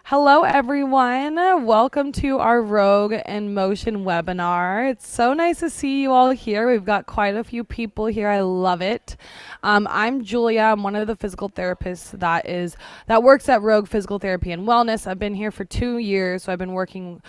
Hello, everyone. Welcome to our Rogue in Motion webinar. It's so nice to see you all here. We've got quite a few people here. I love it. I'm Julia. I'm one of the physical therapists that works at Rogue Physical Therapy and Wellness. I've been here for 2 years, so I've been working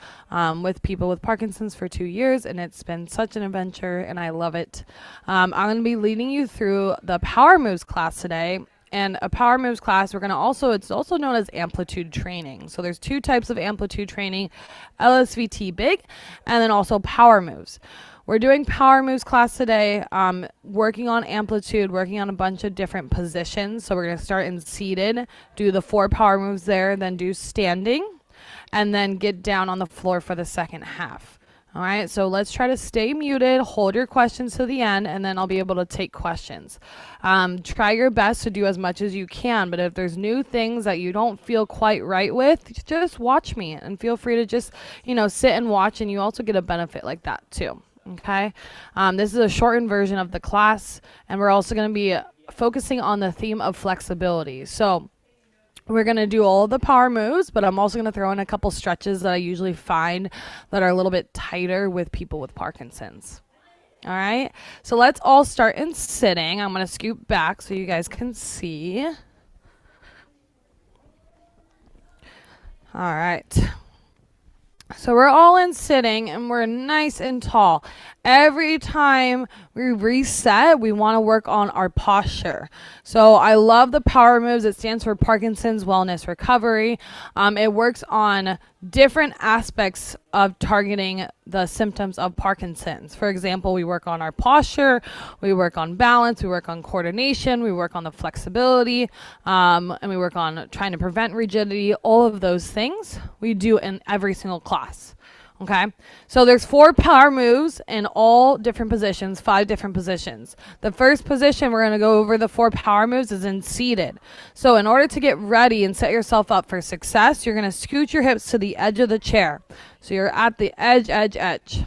with people with Parkinson's for 2 years, and it's been such an adventure, and I love it. I'm going to be leading you through the Power Moves class today. And a power moves class, it's also known as amplitude training. So there's 2 types of amplitude training, LSVT big, and then also power moves. We're doing power moves class today, working on amplitude, working on a bunch of different positions. So we're going to start in seated, do the 4 power moves there, then do standing, and then get down on the floor for the second half. All right, so let's try to stay muted, hold your questions to the end, and then I'll be able to take questions. Try your best to do as much as you can, but if there's new things that you don't feel quite right with, just watch me and feel free to just, sit and watch, and you also get a benefit like that too, okay? This is a shortened version of the class, and we're also going to be focusing on the theme of flexibility. So we're going to do all the power moves, but I'm also going to throw in a couple stretches that I usually find that are a little bit tighter with people with Parkinson's. All right, so let's all start in sitting. I'm going to scoot back so you guys can see. All right. So we're all in sitting and we're nice and tall. Every time we reset, we want to work on our posture. So I love the power moves. It stands for Parkinson's Wellness Recovery. It works on different aspects of targeting the symptoms of Parkinson's. For example, we work on our posture, we work on balance, we work on coordination, we work on the flexibility, and we work on trying to prevent rigidity. All of those things we do in every single class. Okay, so there's 4 power moves in all different positions, 5 different positions. The first position we're going to go over the 4 power moves is in seated. So in order to get ready and set yourself up for success, you're going to scoot your hips to the edge of the chair. So you're at the edge. And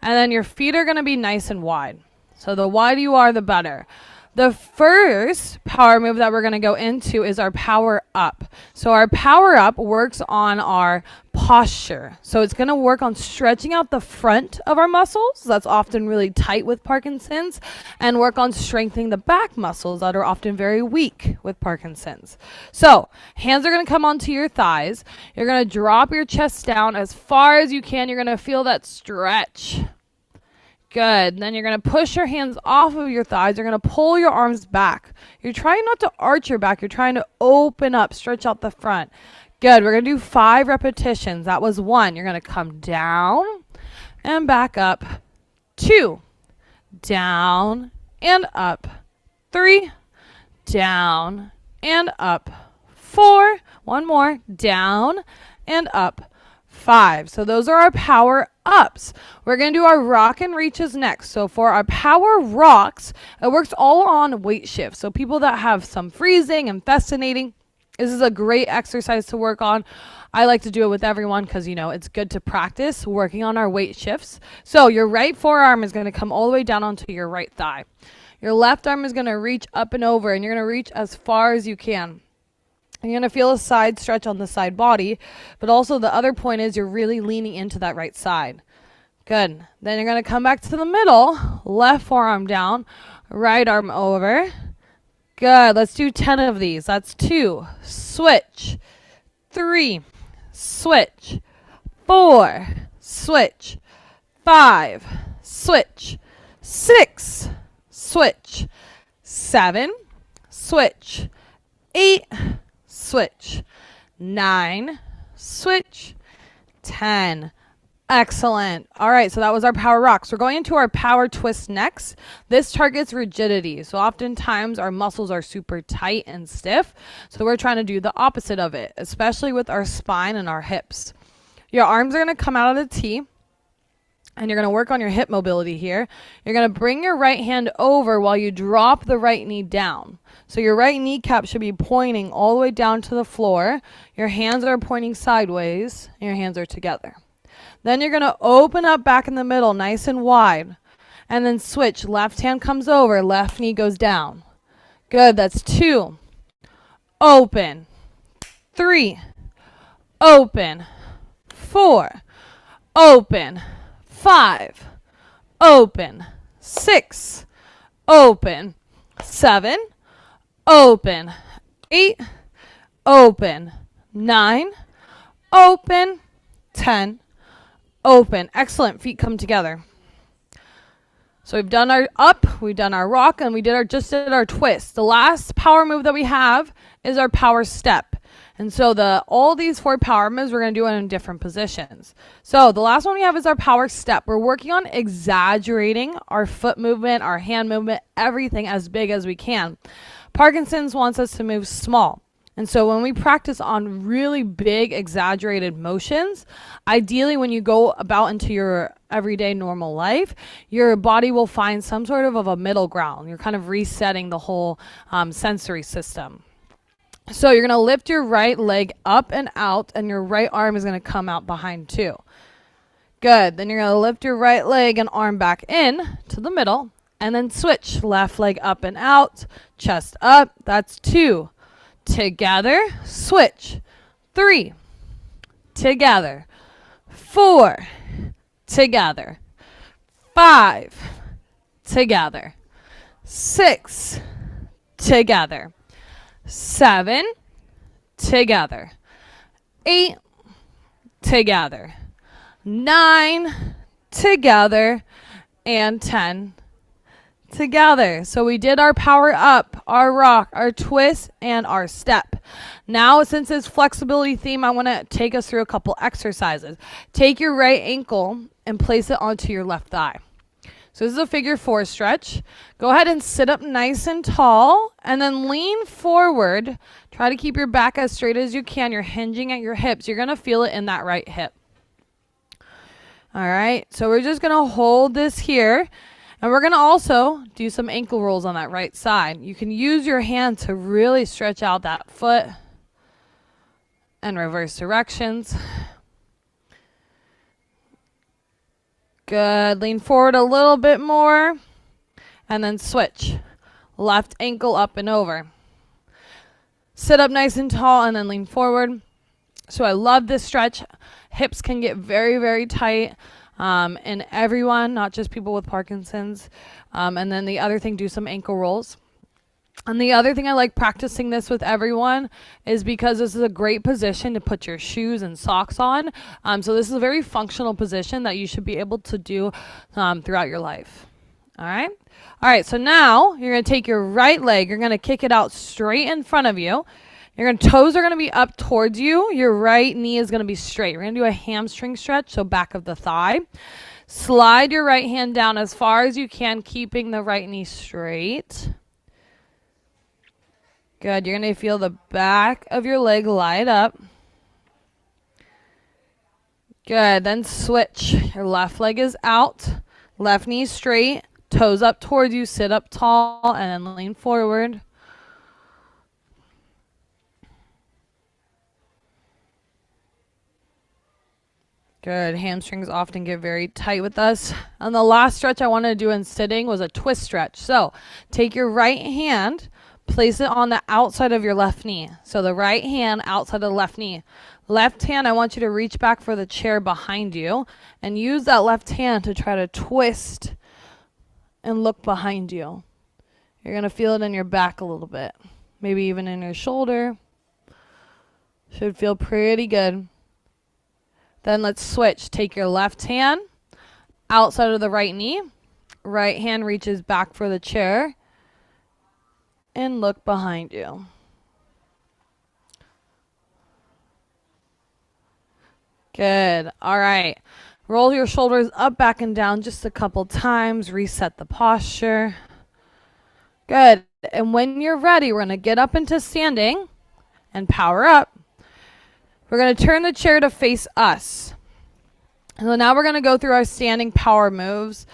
then your feet are going to be nice and wide. So the wider you are, the better. The first power move that we're going to go into is our power up. So our power up works on our posture. So it's going to work on stretching out the front of our muscles. That's often really tight with Parkinson's, and work on strengthening the back muscles that are often very weak with Parkinson's. So hands are going to come onto your thighs. You're going to drop your chest down as far as you can. You're going to feel that stretch. Good. Then you're going to push your hands off of your thighs. You're going to pull your arms back. You're trying not to arch your back. You're trying to open up, stretch out the front. Good. We're going to do 5 repetitions. That was 1. You're going to come down and back up. 2. Down and up. 3. Down and up. 4. 1 more. Down and up. 5. So those are our power ups. We're going to do our rock and reaches next. So for our power rocks, it works all on weight shifts. So people that have some freezing and fascinating, this is a great exercise to work on. I like to do it with everyone because, it's good to practice working on our weight shifts. So your right forearm is going to come all the way down onto your right thigh. Your left arm is going to reach up and over, and you're going to reach as far as you can. You're going to feel a side stretch on the side body, but also the other point is you're really leaning into that right side. Good. Then you're going to come back to the middle, left forearm down, right arm over. Good. Let's do 10 of these. That's 2. Switch. 3. Switch. 4. Switch. 5. Switch. 6. Switch. 7. Switch. 8. Switch. 9. Switch. 10. Excellent. All right, so that was our power rocks. We're going into our power twist next. This targets rigidity. So oftentimes our muscles are super tight and stiff. So we're trying to do the opposite of it, especially with our spine and our hips. Your arms are going to come out of the T, and you're going to work on your hip mobility here. You're going to bring your right hand over while you drop the right knee down. So your right kneecap should be pointing all the way down to the floor. Your hands are pointing sideways, and your hands are together. Then you're going to open up back in the middle, nice and wide. And then switch. Left hand comes over, left knee goes down. Good, that's 2. Open. 3. open, 4, open, 5, open, 6, open, 7, open, 8, open, 9, open, 10, open. Excellent. Feet come together. So we've done our up, we've done our rock, and we just did our twist. The last power move that we have is our power step. And so all these 4 power moves, we're going to do it in different positions. So the last one we have is our power step. We're working on exaggerating our foot movement, our hand movement, everything as big as we can. Parkinson's wants us to move small. And so when we practice on really big, exaggerated motions, ideally when you go about into your everyday normal life, your body will find some sort of a middle ground. You're kind of resetting the whole sensory system. So you're going to lift your right leg up and out, and your right arm is going to come out behind too. Good. Then you're going to lift your right leg and arm back in to the middle, and then switch. Left leg up and out, chest up. That's 2. Together, switch. 3, together. 4, together. 5, together. 6, together. 7, together. 8, together. 9, together. And 10, together. So we did our power up, our rock, our twist, and our step. Now, since it's flexibility theme, I want to take us through a couple exercises. Take your right ankle and place it onto your left thigh. So this is a figure 4 stretch. Go ahead and sit up nice and tall, and then lean forward. Try to keep your back as straight as you can. You're hinging at your hips. You're going to feel it in that right hip. All right, so we're just going to hold this here. And we're going to also do some ankle rolls on that right side. You can use your hand to really stretch out that foot and reverse directions. Good. Lean forward a little bit more and then switch. Left ankle up and over. Sit up nice and tall and then lean forward. So I love this stretch. Hips can get very, very tight. And everyone, not just people with Parkinson's. And then the other thing, do some ankle rolls. And the other thing I like practicing this with everyone is because this is a great position to put your shoes and socks on. So this is a very functional position that you should be able to do throughout your life. All right. All right. So now you're going to take your right leg. You're going to kick it out straight in front of you. Your toes are going to be up towards you. Your right knee is going to be straight. We're going to do a hamstring stretch, so back of the thigh. Slide your right hand down as far as you can, keeping the right knee straight. Good. You're going to feel the back of your leg light up. Good. Then switch. Your left leg is out. Left knee straight. Toes up towards you. Sit up tall and then lean forward. Good. Hamstrings often get very tight with us. And the last stretch I wanted to do in sitting was a twist stretch. So take your right hand, place it on the outside of your left knee. So the right hand outside of the left knee. Left hand, I want you to reach back for the chair behind you and use that left hand to try to twist and look behind you. You're going to feel it in your back a little bit, maybe even in your shoulder. Should feel pretty good. Then let's switch. Take your left hand outside of the right knee. Right hand reaches back for the chair. And look behind you. Good. All right. Roll your shoulders up, back, and down just a couple times. Reset the posture. Good. And when you're ready, we're going to get up into standing and power up. We're going to turn the chair to face us. So now we're going to go through our standing power moves.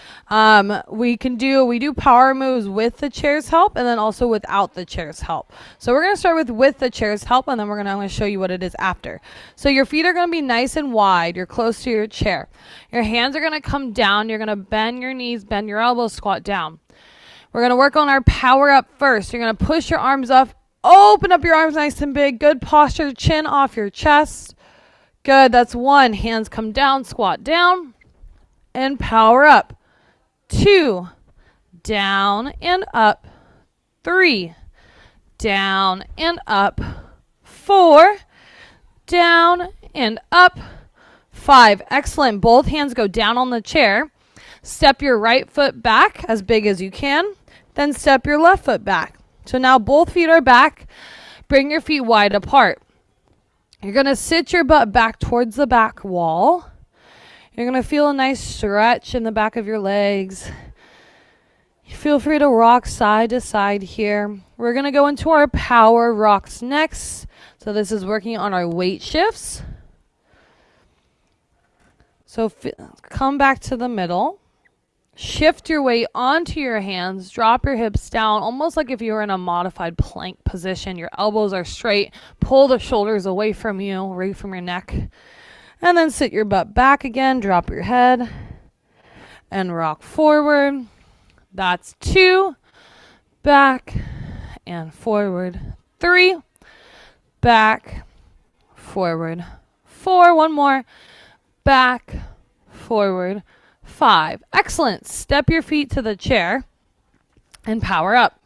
We do power moves with the chair's help and then also without the chair's help. So we're going to start with the chair's help, and then I'm going to show you what it is after. So your feet are going to be nice and wide. You're close to your chair. Your hands are going to come down. You're going to bend your knees, bend your elbows, squat down. We're going to work on our power up first. You're going to push your arms up. Open up your arms nice and big. Good posture. Chin off your chest. Good. That's 1. Hands come down, squat down, and power up. 2. Down and up. 3. Down and up. 4. Down and up. 5. Excellent. Both hands go down on the chair. Step your right foot back as big as you can. Then step your left foot back. So now both feet are back. Bring your feet wide apart. You're going to sit your butt back towards the back wall. You're going to feel a nice stretch in the back of your legs. Feel free to rock side to side here. We're going to go into our power rocks next. So this is working on our weight shifts. So come back to the middle. Shift your weight onto your hands. Drop your hips down, almost like if you were in a modified plank position. Your elbows are straight. Pull the shoulders away from you, away from your neck. And then sit your butt back again. Drop your head and rock forward. That's 2. Back and forward. 3. Back, forward. 4. One more. Back, forward. 5. Excellent. Step your feet to the chair and power up.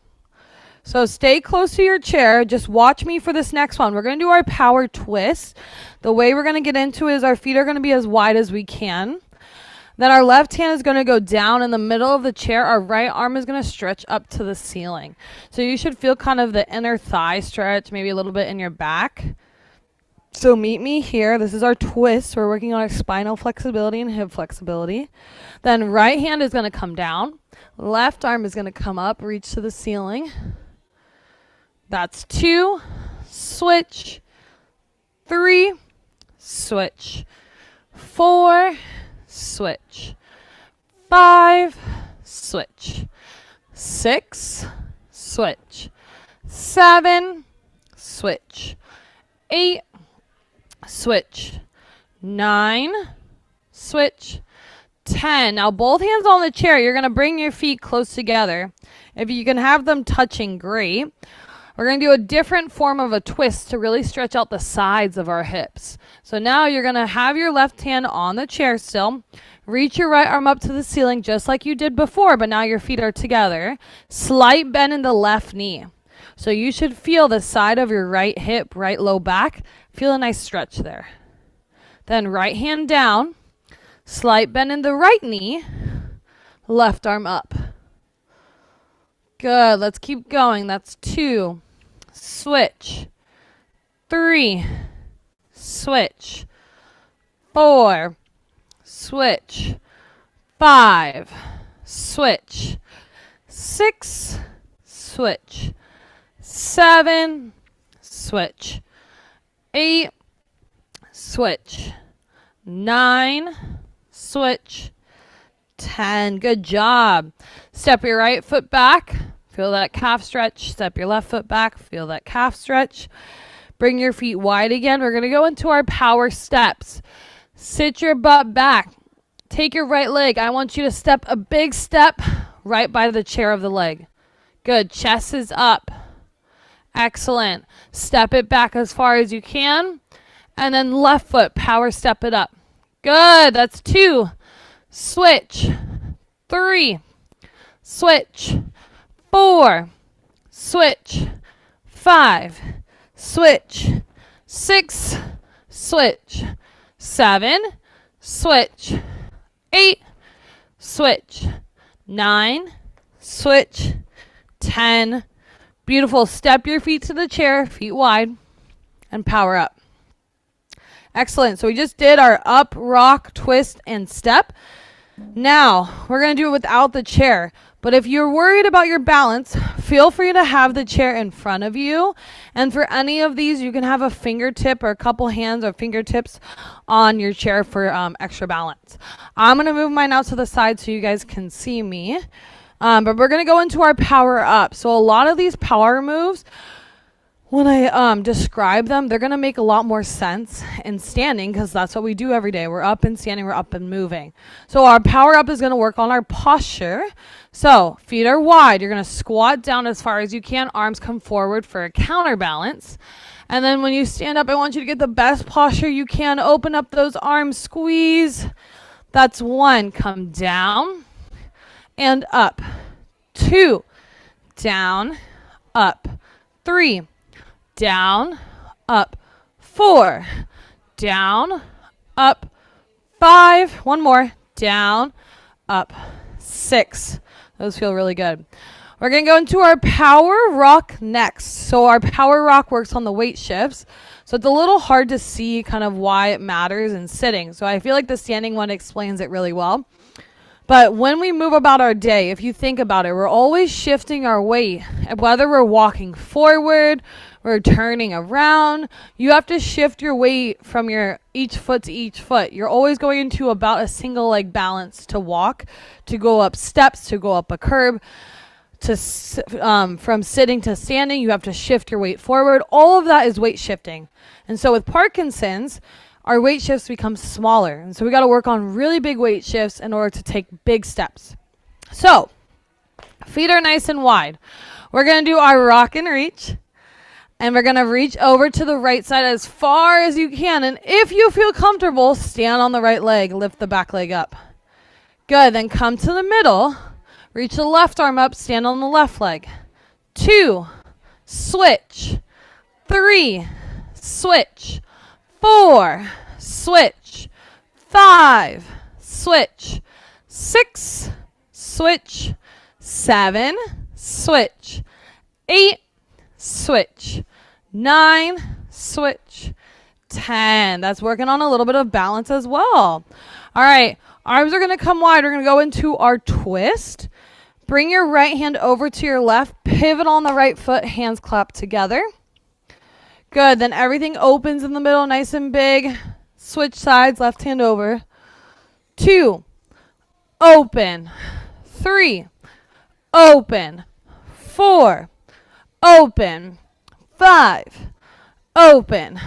So stay close to your chair. Just watch me for this next one. We're going to do our power twist. The way we're going to get into it is our feet are going to be as wide as we can. Then our left hand is going to go down in the middle of the chair. Our right arm is going to stretch up to the ceiling. So you should feel kind of the inner thigh stretch, maybe a little bit in your back. So meet me here. This is our twist. We're working on our spinal flexibility and hip flexibility. Then right hand is going to come down. Left arm is going to come up, reach to the ceiling. That's 2. Switch. 3. Switch. 4. Switch. 5. Switch. 6. Switch. 7. Switch. 8. Switch. 9. Switch. 10. Now both hands on the chair. You're going to bring your feet close together. If you can have them touching, great. We're going to do a different form of a twist to really stretch out the sides of our hips. So now you're going to have your left hand on the chair still. Reach your right arm up to the ceiling just like you did before, but now your feet are together. Slight bend in the left knee. So you should feel the side of your right hip, right low back. Feel a nice stretch there. Then right hand down. Slight bend in the right knee. Left arm up. Good. Let's keep going. That's 2. Switch. 3. Switch. 4. Switch. 5. Switch. 6. Switch. 7. Switch. 8. Switch. 9. Switch. 10. Good job. Step your right foot back. Feel that calf stretch. Step your left foot back. Feel that calf stretch. Bring your feet wide again. We're going to go into our power steps. Sit your butt back. Take your right leg. I want you to step a big step right by the chair of the leg. Good. Chest is up. Excellent. Step it back as far as you can. And then left foot, power step it up. Good. That's 2. Switch. 3. Switch. 4. Switch. 5. Switch. 6. Switch. 7. Switch. 8. Switch. 9. Switch. 10. Beautiful. Step your feet to the chair, feet wide, and power up. Excellent. So we just did our up, rock, twist, and step. Now, we're going to do it without the chair. But if you're worried about your balance, feel free to have the chair in front of you. And for any of these, you can have a fingertip or a couple hands or fingertips on your chair for extra balance. I'm going to move mine out to the side so you guys can see me. But we're going to go into our power up. So a lot of these power moves, when I describe them, they're going to make a lot more sense in standing because that's what we do every day. We're up and standing, we're up and moving. So our power up is going to work on our posture. So feet are wide. You're going to squat down as far as you can. Arms come forward for a counterbalance. And then when you stand up, I want you to get the best posture you can. Open up those arms, squeeze. That's 1. Come down and up. 2. Down, up. 3. Down, up. 4. Down, up. 5. One more. Down, up. 6. Those feel really good. We're going to go into our power rock next. So our power rock works on the weight shifts. So it's a little hard to see kind of why it matters in sitting. So I feel like the standing one explains it really well. But when we move about our day, if you think about it, we're always shifting our weight. Whether we're walking forward, we're turning around, you have to shift your weight from your each foot to each foot. You're always going into about a single leg balance to walk, to go up steps, to go up a curb. From sitting to standing, you have to shift your weight forward. All of that is weight shifting. And so with Parkinson's, our weight shifts become smaller. And so we got to work on really big weight shifts in order to take big steps. So feet are nice and wide. We're going to do our rock and reach. And we're going to reach over to the right side as far as you can. And if you feel comfortable, stand on the right leg. Lift the back leg up. Good. Then come to the middle. Reach the left arm up, stand on the left leg. 2, switch. 3, switch. 4, switch. 5, switch. 6, switch. 7, switch. 8, switch. 9, switch. 10. That's working on a little bit of balance as well. All right. Arms are going to come wide. We're going to go into our twist. Bring your right hand over to your left. Pivot on the right foot. Hands clap together. Good. Then everything opens in the middle, nice and big. Switch sides. Left hand over. 2. Open. 3. Open. 4. Open. 5. Open.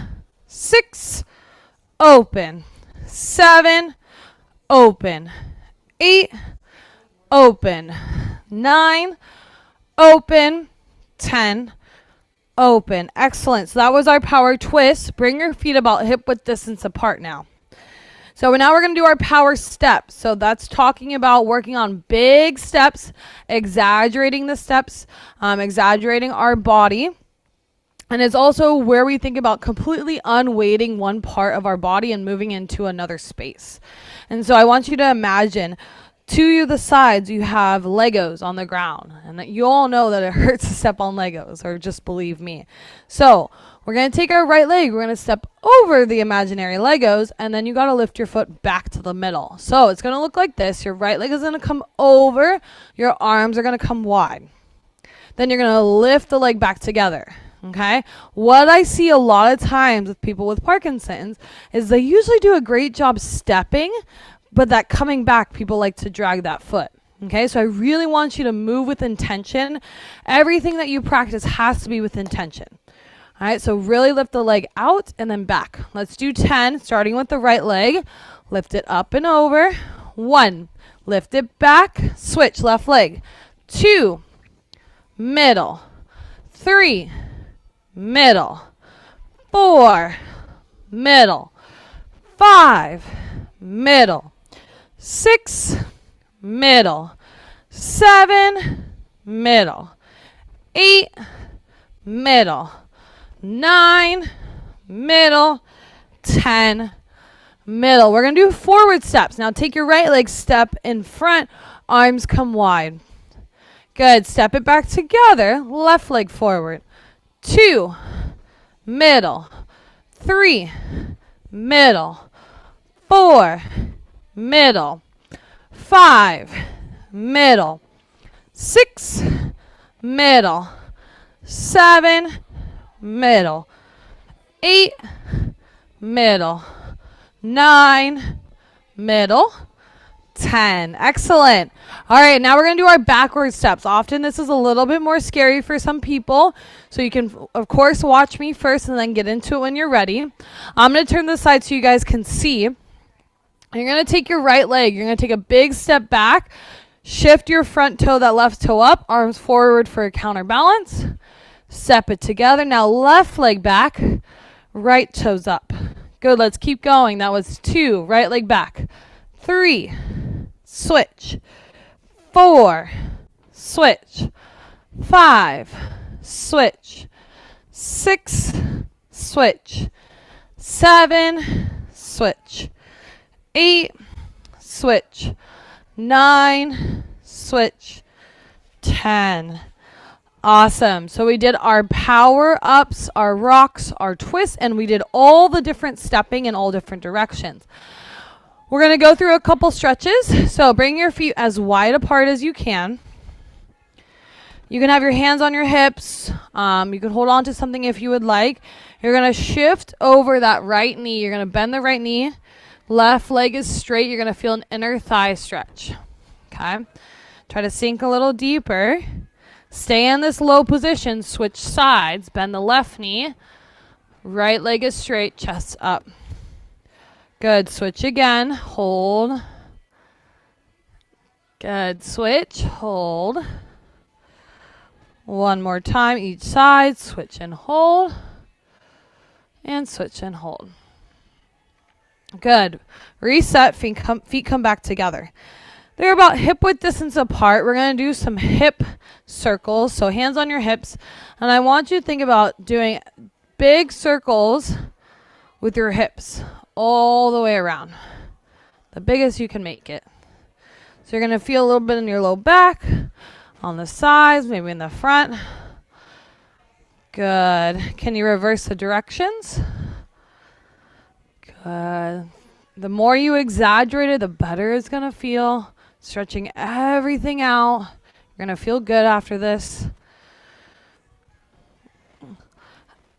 6. Open. 7. Open. 8. Open. 9. Open. 10. Open. Excellent. So that was our power twist. Bring your feet about hip width distance apart now. So now we're going to do our power steps. So that's talking about working on big steps, exaggerating the steps, exaggerating our body. And it's also where we think about completely unweighting one part of our body and moving into another space. And so I want you to imagine to the sides you have Legos on the ground. And you all know that it hurts to step on Legos, or just believe me. So we're going to take our right leg. We're going to step over the imaginary Legos, and then you got to lift your foot back to the middle. So it's going to look like this. Your right leg is going to come over. Your arms are going to come wide. Then you're going to lift the leg back together. Okay. What I see a lot of times with people with Parkinson's is they usually do a great job stepping, but that coming back, people like to drag that foot. Okay. So I really want you to move with intention. Everything that you practice has to be with intention. All right. So really lift the leg out and then back. Let's do 10, starting with the right leg. Lift it up and over. 1, lift it back. Switch left leg. 2, middle. 3, middle. 4, middle. 5, middle. 6, middle. 7, middle. 8, middle. 9, middle. 10, middle. We're going to do forward steps. Now take your right leg, step in front, arms come wide. Good. Step it back together. Left leg forward. 2, middle. 3, middle. 4, middle. 5, middle. 6, middle. 7, middle. 8, middle. 9, middle. 10. Excellent. All right, now we're going to do our backward steps. Often this is a little bit more scary for some people, so you can, of course, watch me first and then get into it when you're ready. I'm going to turn this side so you guys can see. You're going to take your right leg. You're going to take a big step back. Shift your front toe, that left toe up, arms forward for a counterbalance. Step it together. Now left leg back, right toes up. Good, let's keep going. That was 2, right leg back. 3, switch. 4, switch. 5, switch. 6, switch. 7, switch. 8, switch. 9, switch. 10. Awesome. So we did our power ups, our rocks, our twists, and we did all the different stepping in all different directions. We're going to go through a couple stretches. So bring your feet as wide apart as you can. You can have your hands on your hips. You can hold on to something if you would like. You're going to shift over that right knee. You're going to bend the right knee. Left leg is straight. You're going to feel an inner thigh stretch. Okay. Try to sink a little deeper. Stay in this low position. Switch sides. Bend the left knee. Right leg is straight. Chest up. Good. Switch again. Hold. Good. Switch. Hold. One more time each side. Switch and hold. And switch and hold. Good. Reset. Feet come back together. They're about hip width distance apart. We're going to do some hip circles. So hands on your hips. And I want you to think about doing big circles with your hips all the way around. The biggest you can make it. So you're going to feel a little bit in your low back, on the sides, maybe in the front. Good. Can you reverse the directions? Good. The more you exaggerate it, the better it's going to feel. Stretching everything out. You're going to feel good after this.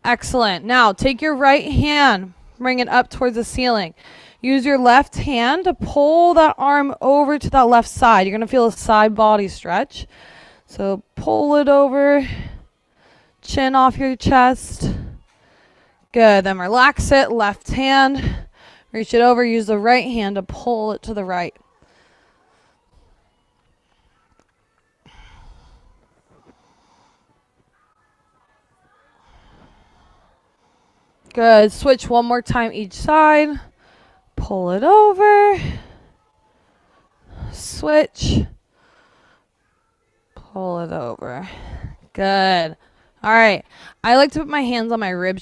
Excellent. Now, take your right hand, bring it up towards the ceiling. Use your left hand to pull that arm over to that left side. You're going to feel a side body stretch. So pull it over. Chin off your chest. Good. Then relax it. Left hand. Reach it over. Use the right hand to pull it to the right. Good. Switch one more time each side. Pull it over. Switch. Pull it over. Good. All right. I like to put my hands on my rib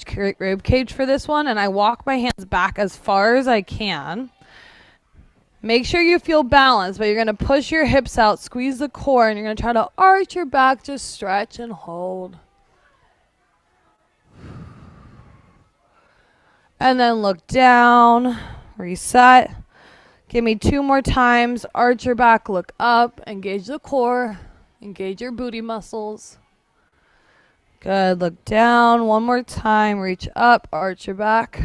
cage for this one, and I walk my hands back as far as I can. Make sure you feel balanced, but you're going to push your hips out, squeeze the core, and you're going to try to arch your back, just stretch and hold. And then look down, reset. Give me 2 more times. Arch your back, look up, engage the core, engage your booty muscles. Good, look down. One more time, reach up, arch your back.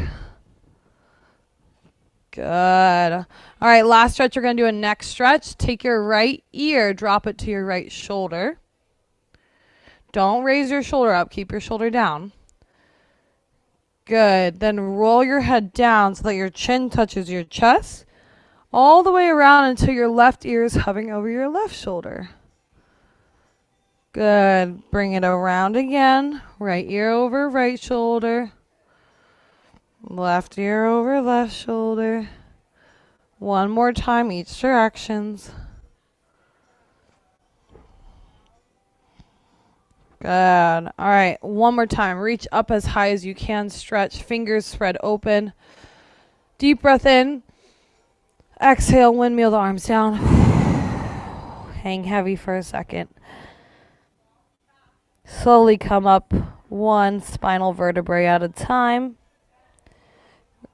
Good. All right, last stretch, we're going to do a neck stretch. Take your right ear, drop it to your right shoulder. Don't raise your shoulder up, keep your shoulder down. Good. Then roll your head down so that your chin touches your chest. All the way around until your left ear is hovering over your left shoulder. Good. Bring it around again. Right ear over right shoulder. Left ear over left shoulder. One more time each directions. Good. All right. One more time. Reach up as high as you can. Stretch. Fingers spread open. Deep breath in. Exhale. Windmill the arms down. Hang heavy for a second. Slowly come up one spinal vertebrae at a time.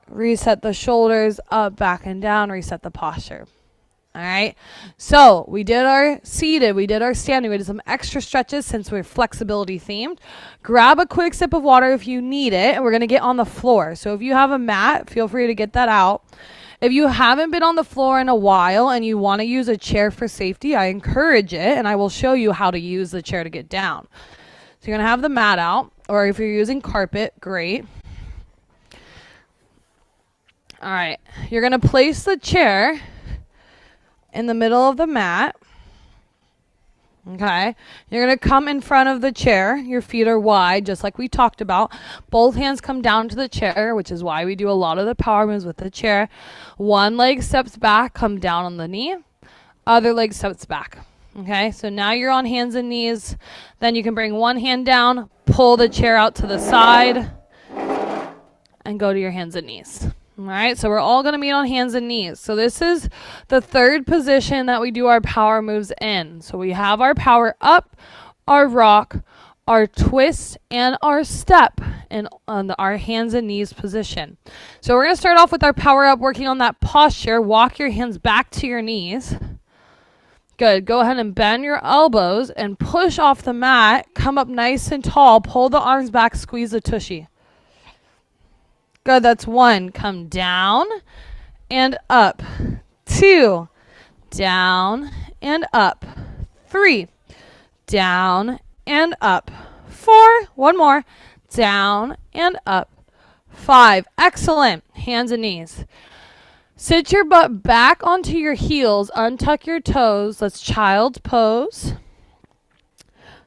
Reset the shoulders up, back, and down. Reset the posture. All right. So we did our seated. We did our standing. We did some extra stretches since we're flexibility themed. Grab a quick sip of water if you need it. And we're going to get on the floor. So if you have a mat, feel free to get that out. If you haven't been on the floor in a while and you want to use a chair for safety, I encourage it, and I will show you how to use the chair to get down. So you're going to have the mat out, or if you're using carpet, great. All right, you're going to place the chair in the middle of the mat. Okay, you're going to come in front of the chair. Your feet are wide, just like we talked about. Both hands come down to the chair, which is why we do a lot of the power moves with the chair. One leg steps back, come down on the knee. Other leg steps back. Okay, so now you're on hands and knees. Then you can bring one hand down, pull the chair out to the side, and go to your hands and knees. All right, so we're all going to meet on hands and knees. So this is the third position that we do our power moves in. So we have our power up, our rock, our twist, and our step on our hands and knees position. So we're going to start off with our power up, working on that posture. Walk your hands back to your knees. Good. Go ahead and bend your elbows and push off the mat. Come up nice and tall. Pull the arms back. Squeeze the tushy. Good. That's 1. Come down and up. 2. Down and up. 3. Down and up. 4. One more. Down and up. 5. Excellent. Hands and knees. Sit your butt back onto your heels, untuck your toes. Let's child's pose.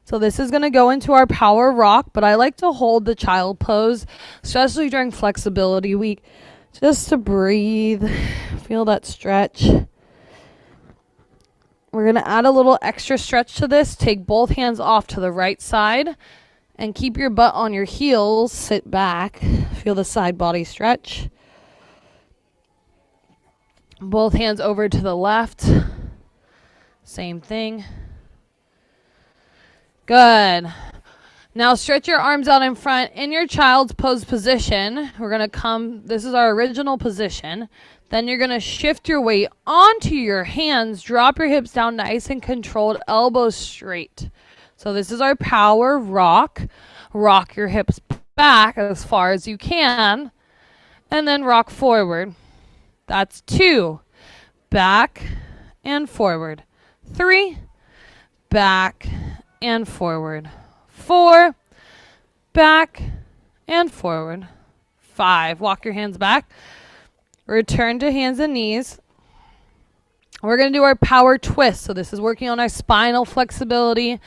So this is going to go into our power rock, but I like to hold the child pose, especially during flexibility week, just to breathe, feel that stretch. We're going to add a little extra stretch to this. Take both hands off to the right side and keep your butt on your heels. Sit back, feel the side body stretch. Both hands over to the left. Same thing. Good. Now stretch your arms out in front in your child's pose position. We're going to come, this is our original position. Then you're going to shift your weight onto your hands. Drop your hips down nice and controlled, elbows straight. So this is our power rock. Rock your hips back as far as you can. And then rock forward. That's 2. Back and forward. 3. Back and forward. 4. Back and forward. 5. Walk your hands back. Return to hands and knees. We're going to do our power twist. So this is working on our spinal flexibility.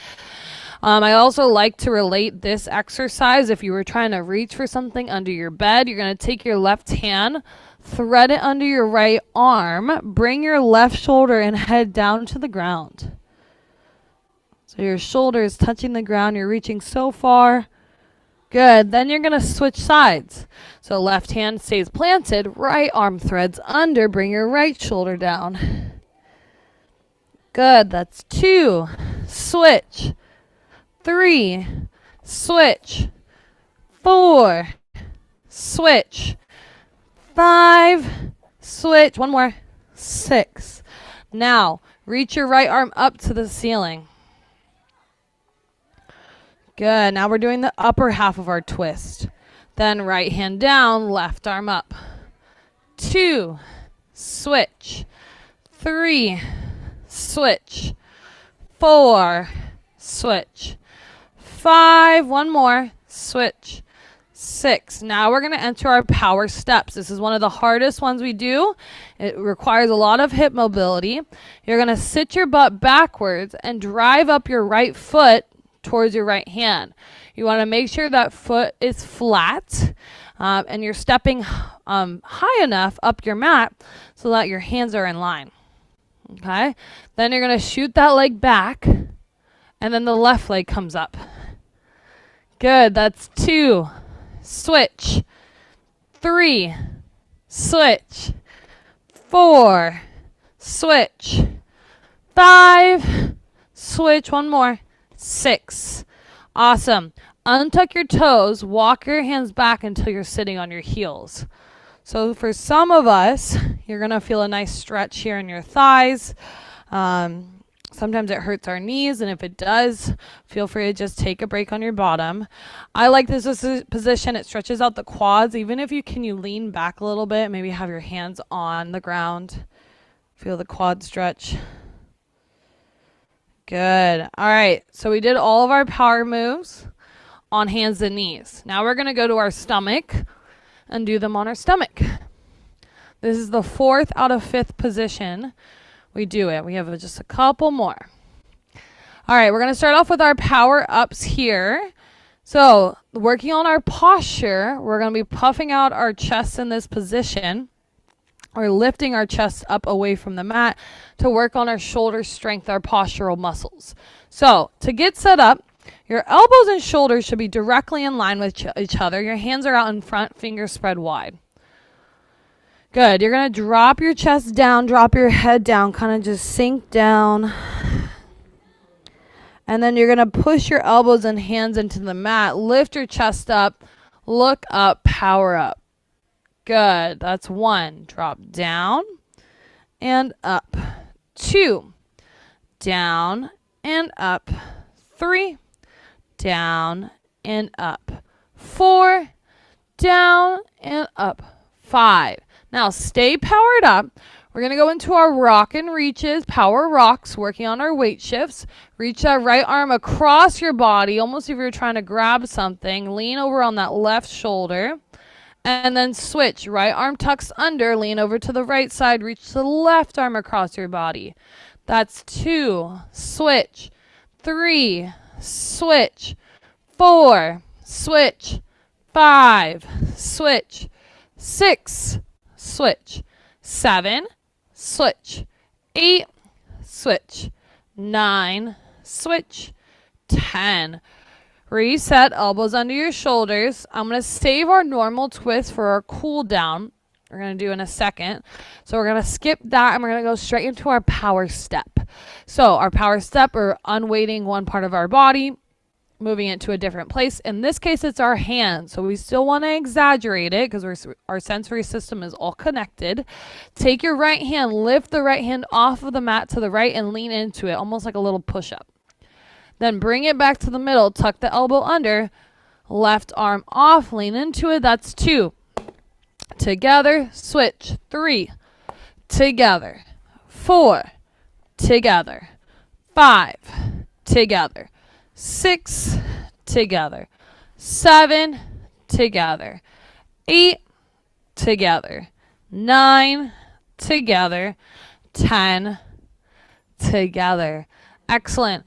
I also like to relate this exercise. If you were trying to reach for something under your bed, you're going to take your left hand, thread it under your right arm, bring your left shoulder and head down to the ground. So your shoulder is touching the ground. You're reaching so far. Good. Then you're going to switch sides. So left hand stays planted, right arm threads under, bring your right shoulder down. Good. That's 2. Switch. 3. Switch. 4. Switch. 5. Switch. One more. 6. Now, reach your right arm up to the ceiling. Good. Now we're doing the upper half of our twist. Then right hand down, left arm up. 2. Switch. 3. Switch. 4. Switch. 5. One more. Switch. 6. Now we're going to enter our power steps. This is one of the hardest ones we do. It requires a lot of hip mobility. You're going to sit your butt backwards and drive up your right foot towards your right hand. You want to make sure that foot is flat and you're stepping high enough up your mat so that your hands are in line. Okay? Then you're going to shoot that leg back and then the left leg comes up. Good. That's 2. Switch. 3. Switch. 4. Switch. 5. Switch. One more. 6. Awesome. Untuck your toes. Walk your hands back until you're sitting on your heels. So for some of us, you're going to feel a nice stretch here in your thighs. Sometimes it hurts our knees, and if it does, feel free to just take a break on your bottom. I like this position. It stretches out the quads. Even if can you lean back a little bit, maybe have your hands on the ground. Feel the quad stretch. Good. All right, so we did all of our power moves on hands and knees. Now we're going to go to our stomach and do them on our stomach. This is the 4th out of 5th position we do it. We have just a couple more. All right, we're going to start off with our power ups here. So working on our posture, we're going to be puffing out our chest in this position. We're lifting our chest up away from the mat to work on our shoulder strength, our postural muscles. So to get set up, your elbows and shoulders should be directly in line with each other. Your hands are out in front, fingers spread wide. Good. You're going to drop your chest down, drop your head down, kind of just sink down. And then you're going to push your elbows and hands into the mat. Lift your chest up, look up, power up. Good. That's 1. Drop down and up. 2. Down and up. 3. Down and up. 4. Down and up. 5. Now stay powered up. We're going to go into our rock and reaches, power rocks, working on our weight shifts. Reach that right arm across your body, almost if you're trying to grab something. Lean over on that left shoulder. And then switch. Right arm tucks under, lean over to the right side, reach the left arm across your body. That's 2. Switch. 3. Switch. 4. Switch. 5. Switch. 6. Switch. 7. Switch. 8. Switch. 9. Switch. 10. Reset, elbows under your shoulders. I'm going to save our normal twist for our cool down. We're going to do in a second. So we're going to skip that and we're going to go straight into our power step. So our power step, we're unweighting one part of our body, moving it to a different place. In this case, it's our hands. So we still want to exaggerate it because our sensory system is all connected. Take your right hand, lift the right hand off of the mat to the right and lean into it, almost like a little push-up. Then bring it back to the middle, tuck the elbow under, left arm off, lean into it. That's 2. Together, switch. 3. Together. 4. Together. 5. Together. 6. Together. 7. Together. 8. Together. 9. Together. 10. Together. Excellent.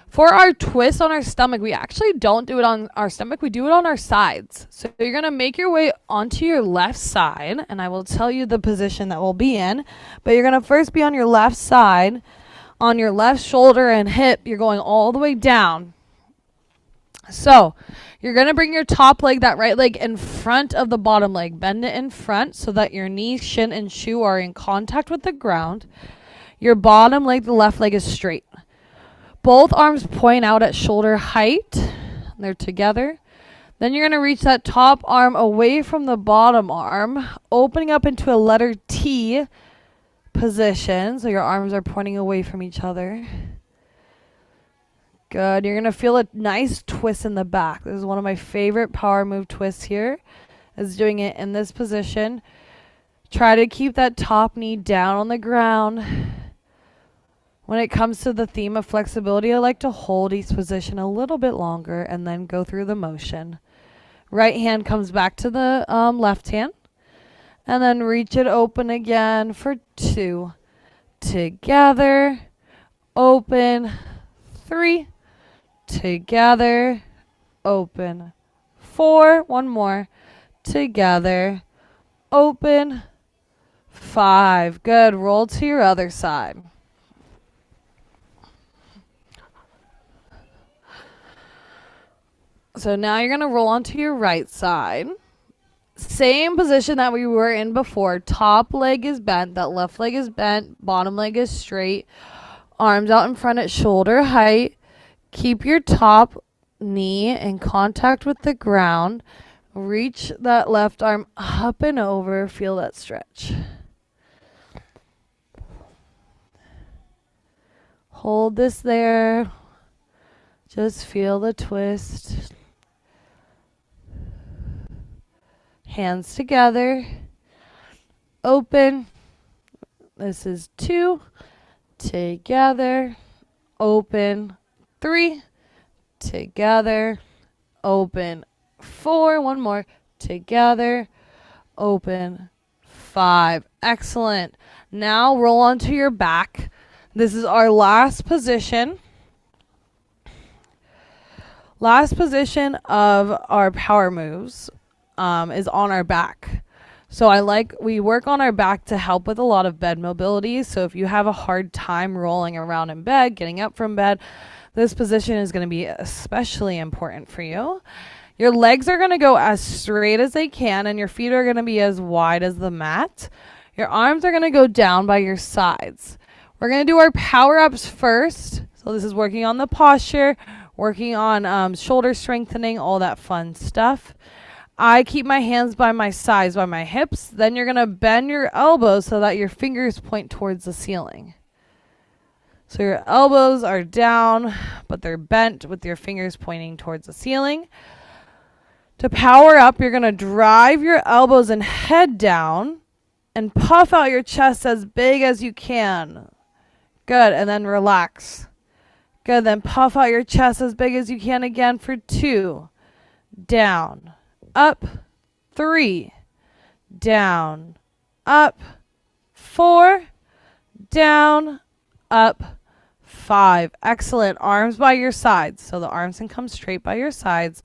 For our twist on our stomach, we actually don't do it on our stomach. We do it on our sides. So you're going to make your way onto your left side, and I will tell you the position that we'll be in. But you're going to first be on your left side. On your left shoulder and hip, you're going all the way down. So you're going to bring your top leg, that right leg, in front of the bottom leg. Bend it in front so that your knee, shin, and shoe are in contact with the ground. Your bottom leg, the left leg, is straight. Both arms point out at shoulder height. They're together. Then you're going to reach that top arm away from the bottom arm, opening up into a letter T position. So your arms are pointing away from each other. Good. You're going to feel a nice twist in the back. This is one of my favorite power move twists here, is doing it in this position. Try to keep that top knee down on the ground. When it comes to the theme of flexibility, I like to hold each position a little bit longer and then go through the motion. Right hand comes back to the left hand. And then reach it open again for 2. Together. Open. 3. Together. Open. 4. One more. Together. Open. 5. Good. Roll to your other side. So now you're going to roll onto your right side. Same position that we were in before. Top leg is bent. That left leg is bent. Bottom leg is straight. Arms out in front at shoulder height. Keep your top knee in contact with the ground. Reach that left arm up and over. Feel that stretch. Hold this there. Just feel the twist. Hands together. Open. This is 2. Together. Open. 3. Together. Open. 4. One more. Together. Open. 5. Excellent. Now roll onto your back. This is our last position. Last position of our power moves is on our back. So we work on our back to help with a lot of bed mobility. So if you have a hard time rolling around in bed, getting up from bed, this position is going to be especially important for you. Your legs are going to go as straight as they can, and your feet are going to be as wide as the mat. Your arms are going to go down by your sides. We're going to do our power-ups first. So this is working on the posture, working on shoulder strengthening, all that fun stuff. I keep my hands by my sides, by my hips. Then you're going to bend your elbows so that your fingers point towards the ceiling. So your elbows are down, but they're bent with your fingers pointing towards the ceiling. To power up, you're going to drive your elbows and head down and puff out your chest as big as you can. Good, and then relax. Good, then puff out your chest as big as you can again for 2. Down, up, 3. Down, up, 4. Down, up, 5. Excellent. Arms by your sides. So the arms can come straight by your sides.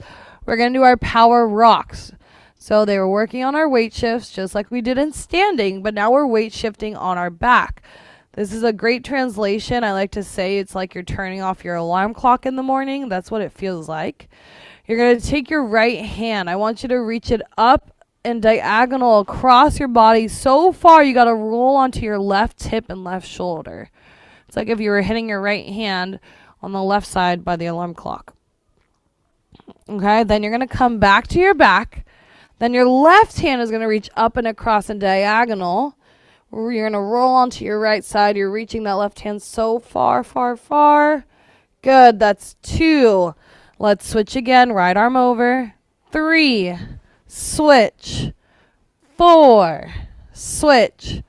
We're going to do our power rocks. So they were working on our weight shifts just like we did in standing, but now we're weight shifting on our back. This is a great translation. I like to say it's like you're turning off your alarm clock in the morning. That's what it feels like. You're going to take your right hand. I want you to reach it up and diagonal across your body so far you got to roll onto your left hip and left shoulder. It's like if you were hitting your right hand on the left side by the alarm clock. Okay, then you're going to come back to your back. Then your left hand is going to reach up and across and diagonal. You're going to roll onto your right side. You're reaching that left hand so far, far, far. Good, that's 2. Let's switch again. Right arm over. 3. Switch. 4. Switch.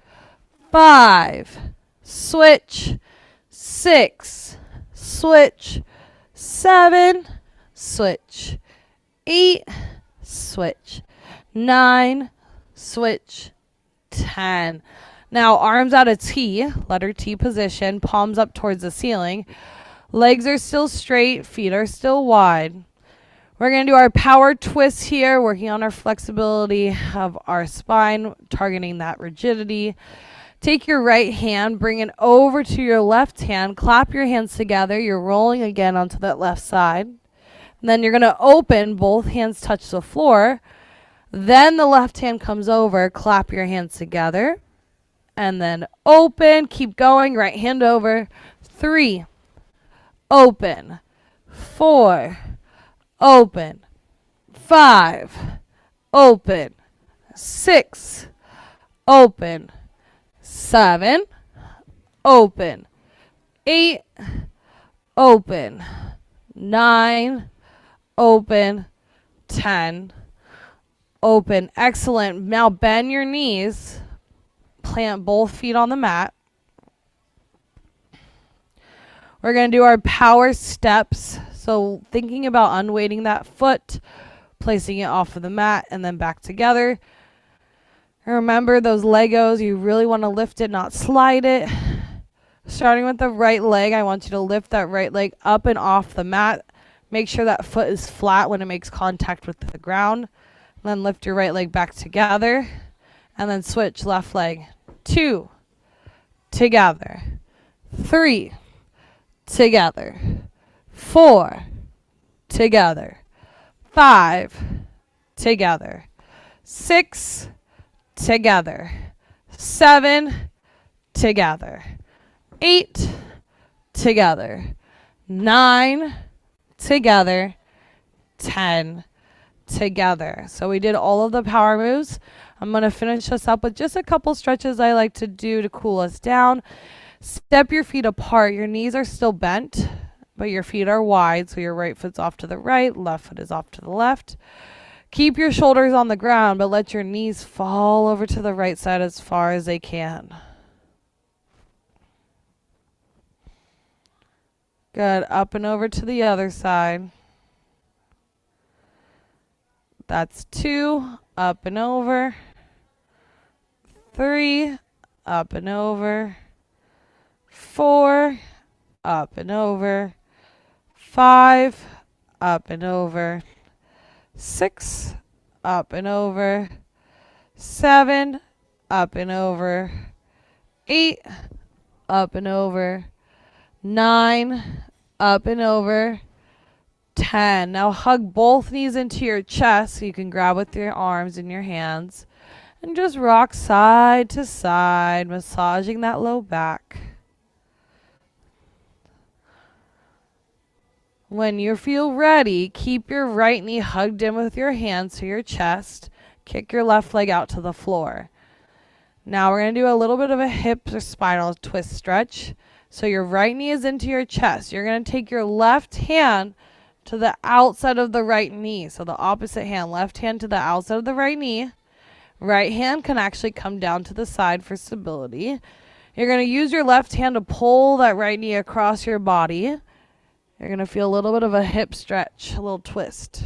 5. Switch. 6. Switch. 7. Switch. 8. Switch. 9. Switch. 10. Now arms out of T, letter T position, palms up towards the ceiling. Legs are still straight, feet are still wide. We're going to do our power twist here, working on our flexibility of our spine, targeting that rigidity. Take your right hand, bring it over to your left hand, clap your hands together. You're rolling again onto that left side. And then you're going to open, both hands touch the floor. Then the left hand comes over, clap your hands together. And then open, keep going, right hand over. 3, open. 4, open. 5, open. 6, open. 7, open. 8, open. 9, open. 10, open. Excellent. Now bend your knees. Plant both feet on the mat. We're going to do our power steps. So thinking about unweighting that foot, placing it off of the mat, and then back together. And remember those Legos, you really want to lift it, not slide it. Starting with the right leg, I want you to lift that right leg up and off the mat. Make sure that foot is flat when it makes contact with the ground. And then lift your right leg back together. And then switch left leg. 2, together. 3, together. 4, together. 5, together. 6, together. 7, together. 8, together. 9, together. 10, together. So we did all of the power moves. I'm going to finish us up with just a couple stretches I like to do to cool us down. Step your feet apart. Your knees are still bent, but your feet are wide, so your right foot's off to the right, left foot is off to the left. Keep your shoulders on the ground, but let your knees fall over to the right side as far as they can. Good. Up and over to the other side. That's 2. Up and over. 3. Up and over. 4. Up and over. 5. Up and over. 6. Up and over. 7. Up and over. 8. Up and over. 9. Up and over. 10. Now hug both knees into your chest so you can grab with your arms and your hands. And just rock side to side, massaging that low back. When you feel ready, keep your right knee hugged in with your hands to your chest. Kick your left leg out to the floor. Now we're going to do a little bit of a hip or spinal twist stretch. So your right knee is into your chest. You're going to take your left hand to the outside of the right knee. So the opposite hand, left hand to the outside of the right knee. Right hand can actually come down to the side for stability. You're going to use your left hand to pull that right knee across your body. You're going to feel a little bit of a hip stretch, a little twist.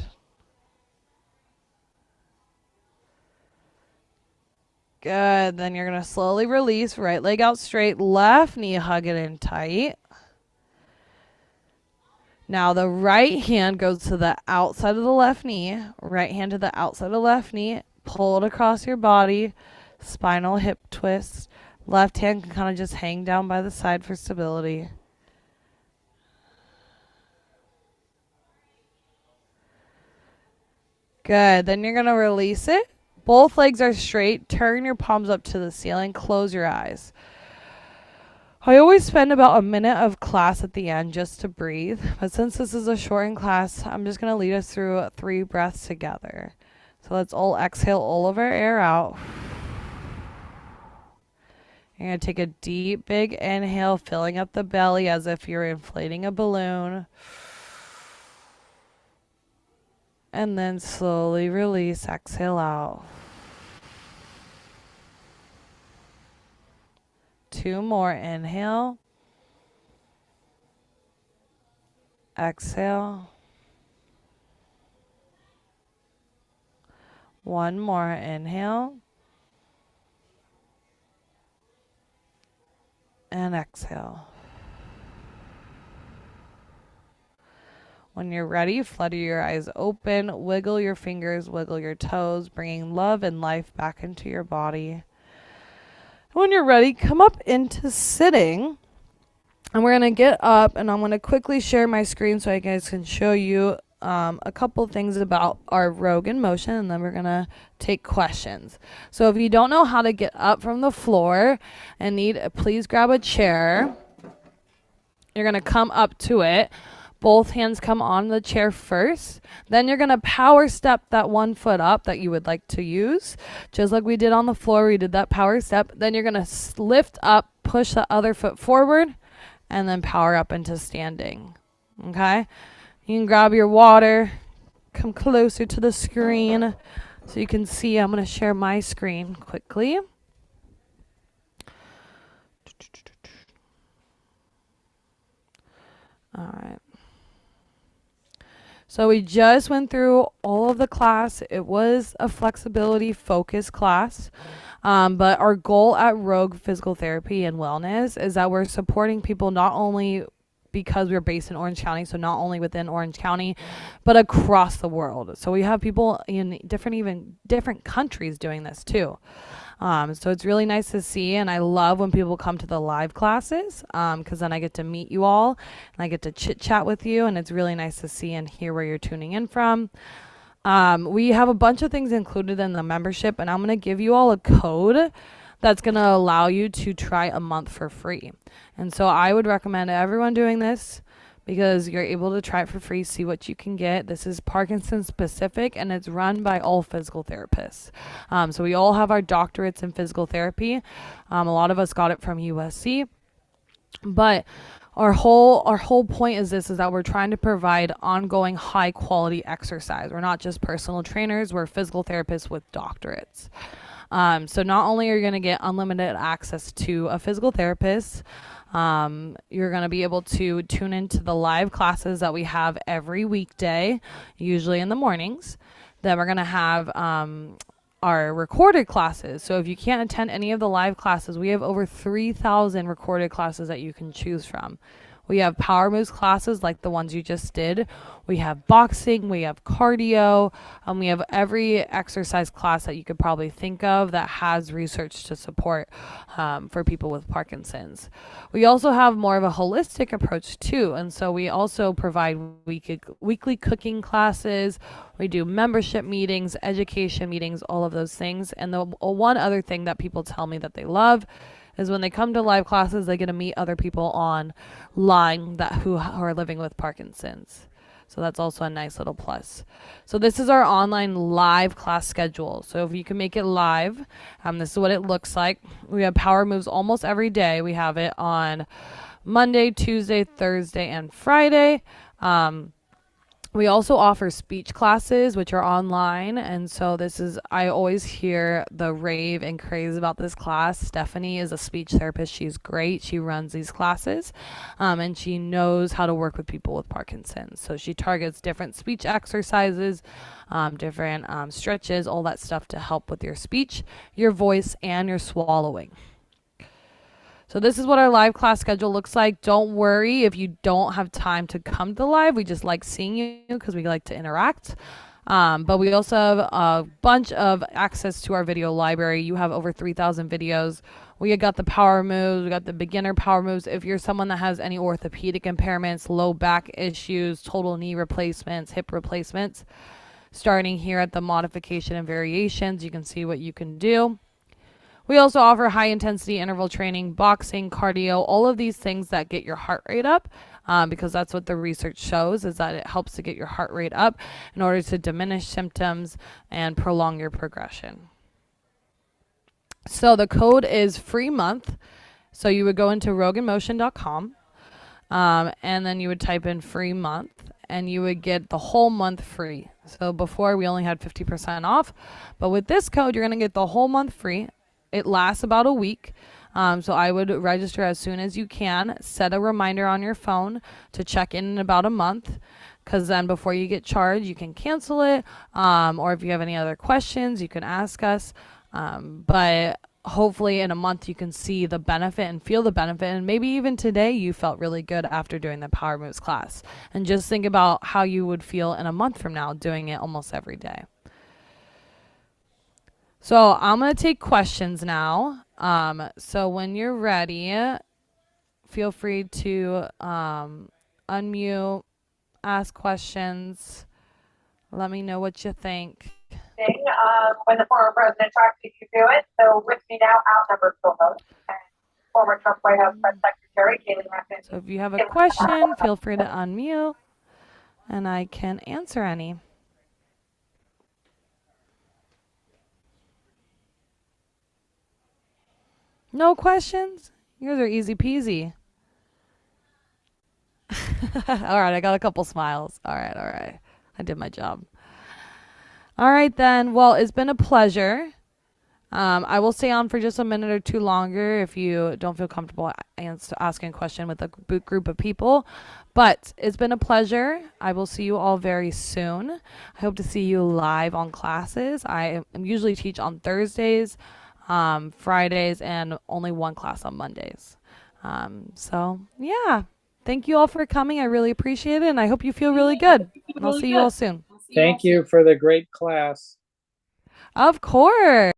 Good. Then you're going to slowly release. Right leg out straight. Left knee, hug it in tight. Now the right hand goes to the outside of the left knee. Right hand to the outside of the left knee. Pull it across your body. Spinal hip twist. Left hand can kind of just hang down by the side for stability. Good. Then you're going to release it. Both legs are straight. Turn your palms up to the ceiling. Close your eyes. I always spend about a minute of class at the end just to breathe. But since this is a shortened class, I'm just going to lead us through 3 breaths together. So let's all exhale all of our air out. You're going to take a deep, big inhale, filling up the belly as if you're inflating a balloon. And then slowly release, exhale out. 2 more, inhale. Exhale. 1 more, inhale. And exhale. When you're ready, flutter your eyes open, wiggle your fingers, wiggle your toes, bringing love and life back into your body. When you're ready, come up into sitting, and we're going to get up, and I'm going to quickly share my screen so I guys can show you a couple things about our Rogue in Motion, and then we're going to take questions. So if you don't know how to get up from the floor and please grab a chair. You're going to come up to it. Both hands come on the chair first. Then you're going to power step that 1 foot up that you would like to use. Just like we did on the floor, we did that power step. Then you're going to lift up, push the other foot forward, and then power up into standing. Okay? You can grab your water, come closer to the screen so you can see. I'm going to share my screen quickly. All right. So we just went through all of the class. It was a flexibility focus class. But our goal at Rogue Physical Therapy and Wellness is that we're supporting people not only because we're based in Orange County, so not only within Orange County, but across the world. So we have people in different countries doing this too. So it's really nice to see, and I love when people come to the live classes because then I get to meet you all, and I get to chit-chat with you, and it's really nice to see and hear where you're tuning in from. We have a bunch of things included in the membership, and I'm going to give you all a code that's going to allow you to try a month for free. And so I would recommend everyone doing this because you're able to try it for free, see what you can get. This is Parkinson specific, and it's run by all physical therapists. So we all have our doctorates in physical therapy. A lot of us got it from USC. But our whole point is that we're trying to provide ongoing high quality exercise. We're not just personal trainers, we're physical therapists with doctorates. So not only are you going to get unlimited access to a physical therapist, you're going to be able to tune into the live classes that we have every weekday, usually in the mornings. Then we're going to have our recorded classes. So if you can't attend any of the live classes, we have over 3,000 recorded classes that you can choose from. We have power moves classes like the ones you just did. We have boxing, we have cardio, we have every exercise class that you could probably think of that has research to support for people with Parkinson's. We also have more of a holistic approach too, and so we also provide weekly cooking classes. We do membership meetings, education meetings, all of those things. And the one other thing that people tell me that they love is when they come to live classes, they get to meet other people online who are living with Parkinson's. So that's also a nice little plus. So this is our online live class schedule. So if you can make it live, this is what it looks like. We have power moves almost every day. We have it on Monday, Tuesday, Thursday, and Friday. We also offer speech classes, which are online. And so I always hear the rave and craze about this class. Stephanie is a speech therapist. She's great. She runs these classes, and she knows how to work with people with Parkinson's. So she targets different speech exercises, different stretches, all that stuff to help with your speech, your voice, and your swallowing. So this is what our live class schedule looks like. Don't worry if you don't have time to come to live. We just like seeing you because we like to interact. But we also have a bunch of access to our video library. You have over 3,000 videos. We got the power moves. We got the beginner power moves. If you're someone that has any orthopedic impairments, low back issues, total knee replacements, hip replacements, starting here at the modification and variations, you can see what you can do. We also offer high intensity interval training, boxing, cardio, all of these things that get your heart rate up, because that's what the research shows, is that it helps to get your heart rate up in order to diminish symptoms and prolong your progression. So the code is free month. So you would go into roganmotion.com, and then you would type in free month, and you would get the whole month free. So before we only had 50% off, but with this code, you're going to get the whole month free. It lasts about a week. So I would register as soon as you can. Set a reminder on your phone to check in about a month, because then before you get charged, you can cancel it. Or if you have any other questions, you can ask us. But hopefully in a month you can see the benefit and feel the benefit. And maybe even today you felt really good after doing the Power Moves class. And just think about how you would feel in a month from now doing it almost every day. So I'm going to take questions now. So when you're ready, feel free to unmute, ask questions. Let me know what you think. When the former president tried to do it. So with me now, outnumbered co-host and former Trump White House press secretary, Kayleigh McEnany. So if you have a question, feel free to unmute, and I can answer any. No questions? Yours are easy peasy. All right, I got a couple smiles. All right. I did my job. All right, then. Well, it's been a pleasure. I will stay on for just a minute or two longer if you don't feel comfortable asking a question with a group of people. But it's been a pleasure. I will see you all very soon. I hope to see you live on classes. I usually teach on Thursdays, Fridays, and only one class on Mondays. So, yeah. Thank you all for coming. I really appreciate it, and I hope you feel really good. And I'll see you all soon. Thank you for the great class. Of course.